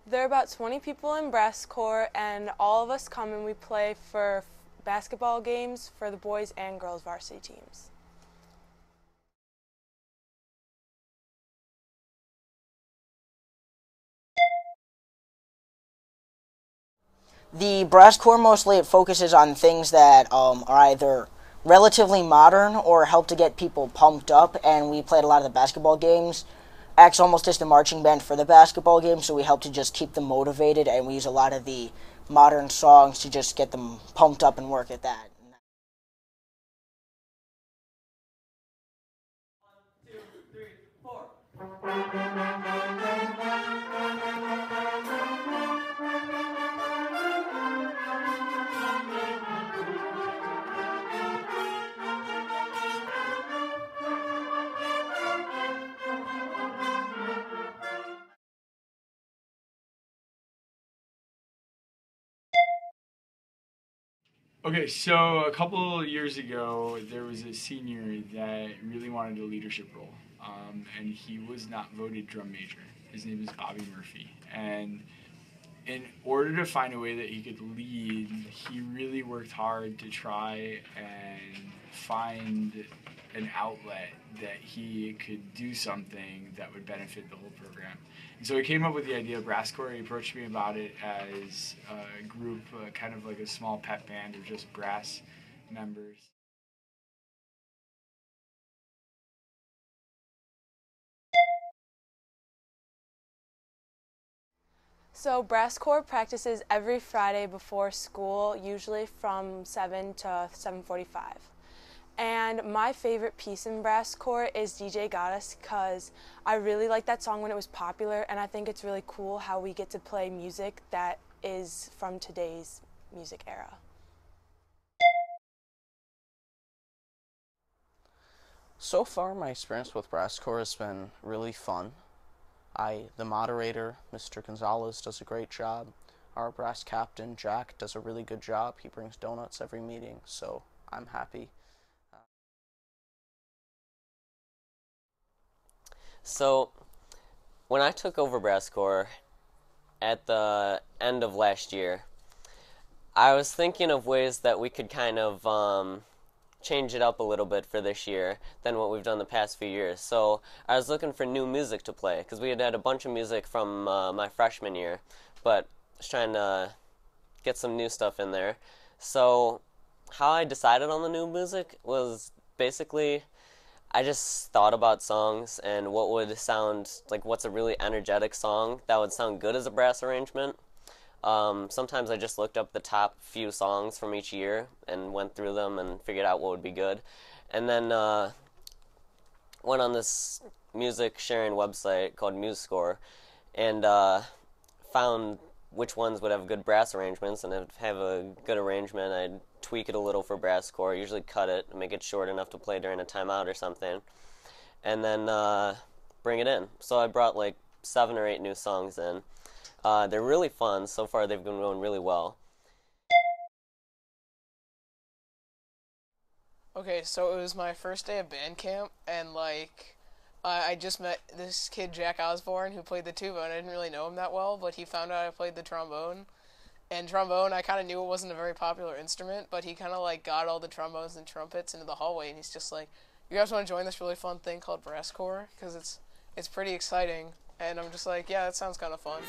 There are about 20 people in brass corps, and all of us come and we play for basketball games for the boys and girls varsity teams. The brass corps mostly it focuses on things that are either relatively modern or help to get people pumped up, and we played a lot of the basketball games. Acts almost as the marching band for the basketball game, so we help to just keep them motivated, and we use a lot of the modern songs to just get them pumped up and work at that. Okay, so a couple years ago, there was a senior that really wanted a leadership role, and he was not voted drum major. His name is Bobby Murphy, and in order to find a way that he could lead, he really worked hard to try and find an outlet that he could do something that would benefit the whole program. And so he came up with the idea of brass corps. He approached me about it as a group, kind of like a small pep band of just brass members. So brass corps practices every Friday before school, usually from 7 to 7:45. And my favorite piece in brass corps is DJ Got Us, because I really liked that song when it was popular, and I think it's really cool how we get to play music that is from today's music era. So far, my experience with brass corps has been really fun. The moderator, Mr. Gonzalez, does a great job. Our brass captain, Jack, does a really good job. He brings donuts every meeting, so I'm happy. So, when I took over brass corps at the end of last year, I was thinking of ways that we could kind of change it up a little bit for this year than what we've done the past few years. So I was looking for new music to play, because we had a bunch of music from my freshman year, but I was trying to get some new stuff in there. So how I decided on the new music was basically I just thought about songs and what would sound like, what's a really energetic song that would sound good as a brass arrangement. Sometimes I just looked up the top few songs from each year and went through them and figured out what would be good. And then went on this music sharing website called MuseScore and found which ones would have good brass arrangements, and if have a good arrangement, I'd tweak it a little for brass corps, usually cut it and make it short enough to play during a timeout or something, and then bring it in. So I brought like 7 or 8 new songs in. They're really fun. So far they've been going really well. Okay, so it was my first day of band camp, and I just met this kid, Jack Osborne, who played the tuba, and I didn't really know him that well, but he found out I played the trombone. And trombone, I kind of knew it wasn't a very popular instrument, but he kind of got all the trombones and trumpets into the hallway, and he's just like, "You guys want to join this really fun thing called brass corps? Because it's pretty exciting." And I'm just like, "Yeah, that sounds kind of fun."